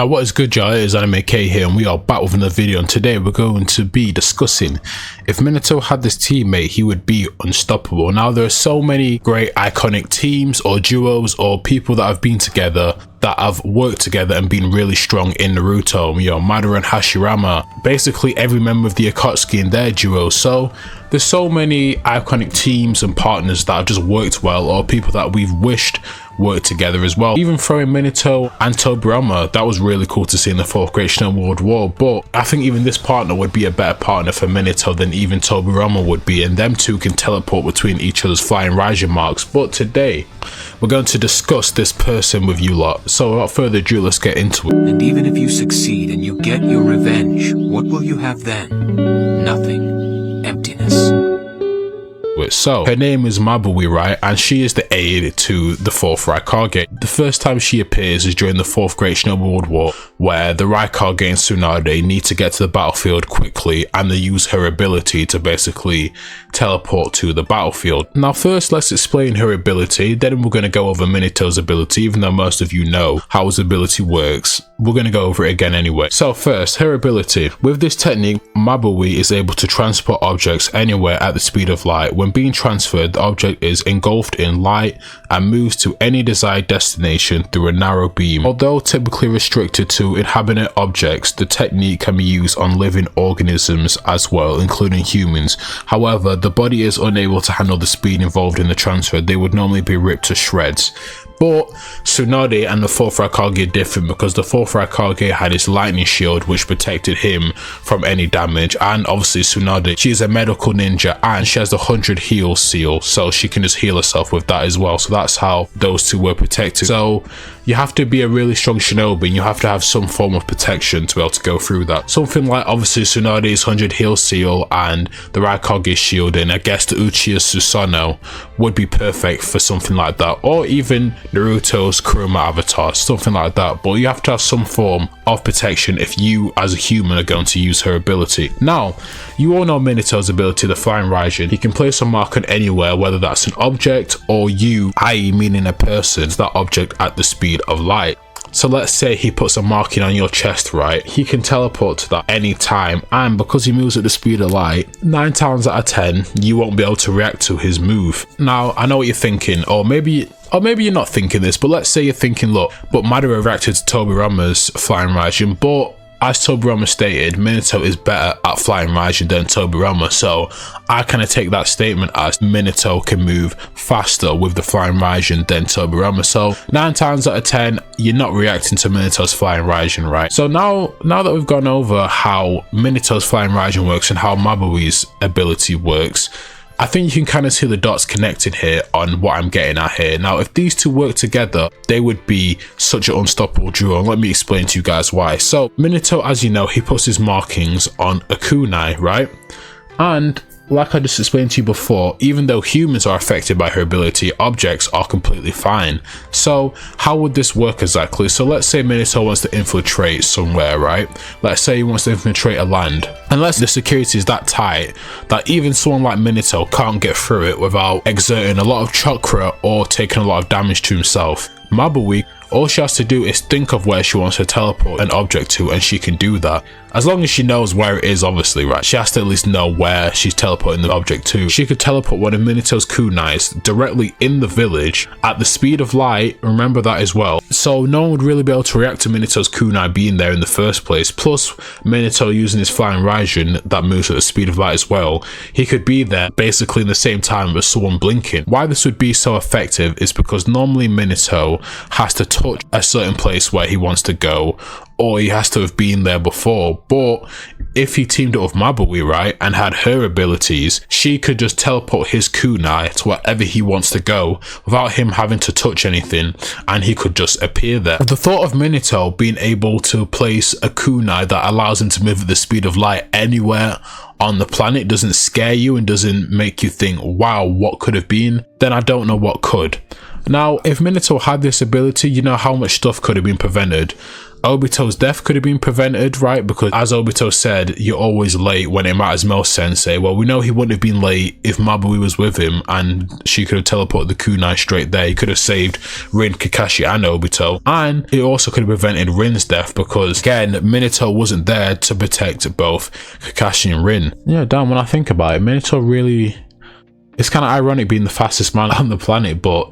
Now what is good, y'all? It is Anime K here, and we are back with another video, and today we're going to be discussing if Minato had this teammate, he would be unstoppable. Now there are so many great iconic teams or duos or people that have been together that have worked together and been really strong in Naruto. You know, Madara and Hashirama, basically every member of the Akatsuki in their duo. So there's so many iconic teams and partners that have just worked well, or people that we've wished worked together as well. Even throwing Minato and Tobirama, that was really cool to see in the 4th Great Shinobi World War. But I think even this partner would be a better partner for Minato than even Tobirama would be, and them two can teleport between each other's flying Raijin marks. But today we're going to discuss this person with you lot. So without further ado, let's get into it. And even if you succeed and you get your revenge, what will you have then? Nothing. Emptiness. So her name is Mabui, right? And she is the aide to the 4th Raikage. The first time she appears is during the 4th Great Shinobi World War, where the Raikage and Tsunade need to get to the battlefield quickly, and they use her ability to basically teleport to the battlefield. Now first, let's explain her ability, then we're going to go over Minato's ability. Even though most of you know how his ability works, we're going to go over it again anyway. So first, her ability. With this technique, Mabui is able to transport objects anywhere at the speed of light. When being transferred, the object is engulfed in light and moves to any desired destination through a narrow beam. Although typically restricted to inhabited objects, the technique can be used on living organisms as well, including humans. However, the body is unable to handle the speed involved in the transfer. They would normally be ripped to shreds. But Tsunade and the 4th Raikage are different, because the 4th Raikage had his lightning shield which protected him from any damage, and obviously Tsunade, she's a medical ninja and she has the 100 heal seal, so she can just heal herself with that as well. So that's how those two were protected. So you have to be a really strong shinobi and you have to have some form of protection to be able to go through that. Something like obviously Tsunade's 100 heal seal and the Raikage's shield, and I guess the Uchiha Susanoo would be perfect for something like that, or even Naruto's Kurama avatar, something like that. But you have to have some form of protection if you as a human are going to use her ability. Now you all know Minato's ability, the flying Raijin. He can place a mark on anywhere, whether that's an object or you, i.e. meaning a person, that object at the speed of light. So let's say he puts a marking on your chest, right? He can teleport to that any time, and because he moves at the speed of light, 9 times out of 10 you won't be able to react to his move. Now I know what you're thinking, or maybe you're not thinking this, but let's say you're thinking, look, but Madara reacted to Tobirama's flying Raijin, but as Tobirama stated, Minato is better at flying Raijin than Tobirama, so I kind of take that statement as Minato can move faster with the flying Raijin than Tobirama. So 9 times out of 10, you're not reacting to Minato's flying Raijin, right? So now that we've gone over how Minato's flying Raijin works and how Mabui's ability works, I think you can kind of see the dots connected here on what I'm getting at here. Now, if these two work together, they would be such an unstoppable duo, and let me explain to you guys why. So Minato, as you know, he puts his markings on a kunai, right? And like I just explained to you before, even though humans are affected by her ability, objects are completely fine. So how would this work exactly? So let's say Minato wants to infiltrate somewhere, right? Let's say he wants to infiltrate a land. Unless the security is that tight that even someone like Minato can't get through it without exerting a lot of chakra or taking a lot of damage to himself. Mabui, all she has to do is think of where she wants to teleport an object to, and she can do that. As long as she knows where it is, obviously, right? She has to at least know where she's teleporting the object to. She could teleport one of Minato's kunais directly in the village at the speed of light, remember that as well. So no one would really be able to react to Minato's kunai being there in the first place. Plus, Minato using his flying Raijin that moves at the speed of light as well, he could be there basically in the same time as someone blinking. Why this would be so effective is because normally Minato has to touch a certain place where he wants to go, or he has to have been there before. But if he teamed up with Mabui, right, and had her abilities, she could just teleport his kunai to wherever he wants to go without him having to touch anything, and he could just appear there. The thought of Minato being able to place a kunai that allows him to move at the speed of light anywhere on the planet doesn't scare you and doesn't make you think, wow, what could have been, then I don't know what could. Now, if Minato had this ability, you know how much stuff could have been prevented. Obito's death could have been prevented, right? Because as Obito said, you're always late when it matters most, sensei. Well, we know he wouldn't have been late if Mabui was with him and she could have teleported the kunai straight there. He could have saved Rin, Kakashi and Obito. And it also could have prevented Rin's death because, again, Minato wasn't there to protect both Kakashi and Rin. Yeah, damn, when I think about it, Minato really... It's kind of ironic being the fastest man on the planet, but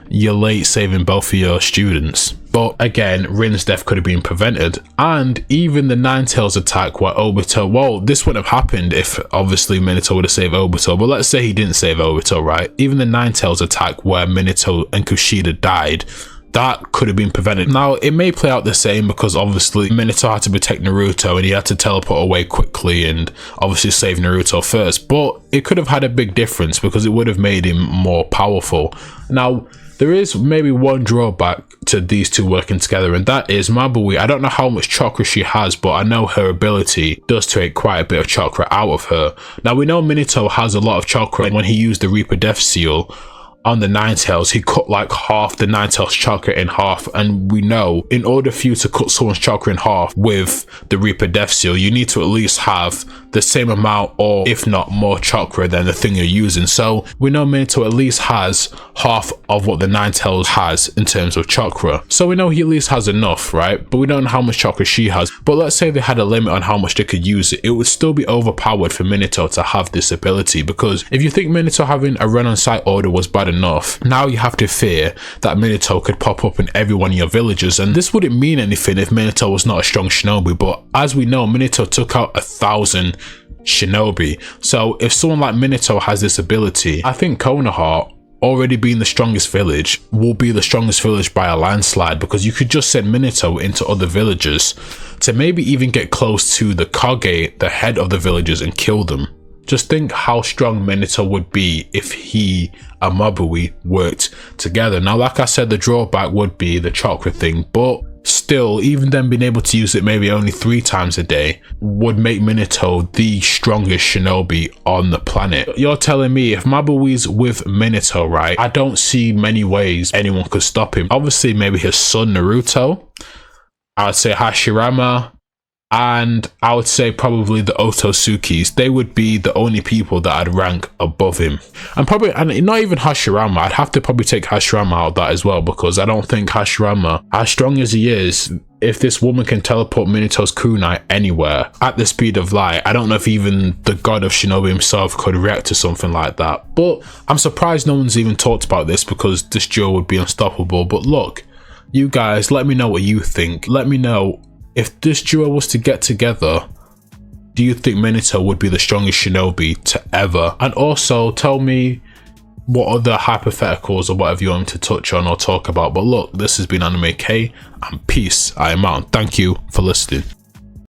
you're late saving both of your students. But again, Rin's death could have been prevented. And even the Ninetales attack where Obito, well, this wouldn't have happened if obviously Minato would have saved Obito. But let's say he didn't save Obito, right? Even the Ninetales attack where Minato and Kushida died, that could have been prevented. Now, it may play out the same because obviously Minato had to protect Naruto and he had to teleport away quickly and obviously save Naruto first, but it could have had a big difference because it would have made him more powerful. Now, there is maybe one drawback to these two working together, and that is Mabui. I don't know how much chakra she has, but I know her ability does take quite a bit of chakra out of her. Now, we know Minato has a lot of chakra, and when he used the Reaper Death Seal on the Ninetales, he cut like half the Ninetales chakra in half, and we know in order for you to cut someone's chakra in half with the Reaper Death Seal, you need to at least have the same amount or if not more chakra than the thing you're using. So we know Minato at least has half of what the Ninetales has in terms of chakra, so we know he at least has enough, right? But we don't know how much chakra she has. But let's say they had a limit on how much they could use it, it would still be overpowered for Minato to have this ability, because if you think Minato having a run on sight order was bad enough, now you have to fear that Minato could pop up in every one of your villages. And this wouldn't mean anything if Minato was not a strong shinobi, but as we know, Minato took out 1,000 shinobi. So if someone like Minato has this ability, I think Konoha, already being the strongest village, will be the strongest village by a landslide, because you could just send Minato into other villages to maybe even get close to the Kage, the head of the villages, and kill them. Just think how strong Minato would be if he and Mabui worked together. Now, like I said, the drawback would be the chakra thing, but still, even them being able to use it maybe only 3 times a day would make Minato the strongest shinobi on the planet. You're telling me if Mabui's with Minato, right, I don't see many ways anyone could stop him. Obviously, maybe his son Naruto, I would say Hashirama, and I would say probably the Ototsukis. They would be the only people that I'd rank above him. And probably, and not even Hashirama, I'd have to probably take Hashirama out of that as well, because I don't think Hashirama, as strong as he is, if this woman can teleport Minato's kunai anywhere at the speed of light, I don't know if even the god of shinobi himself could react to something like that. But I'm surprised no one's even talked about this, because this duo would be unstoppable. But look, you guys, let me know what you think. Let me know, if this duo was to get together, do you think Minato would be the strongest shinobi to ever? And also tell me what other hypotheticals or whatever you want me to touch on or talk about. But look, this has been Anime K, and peace. I am out. Thank you for listening.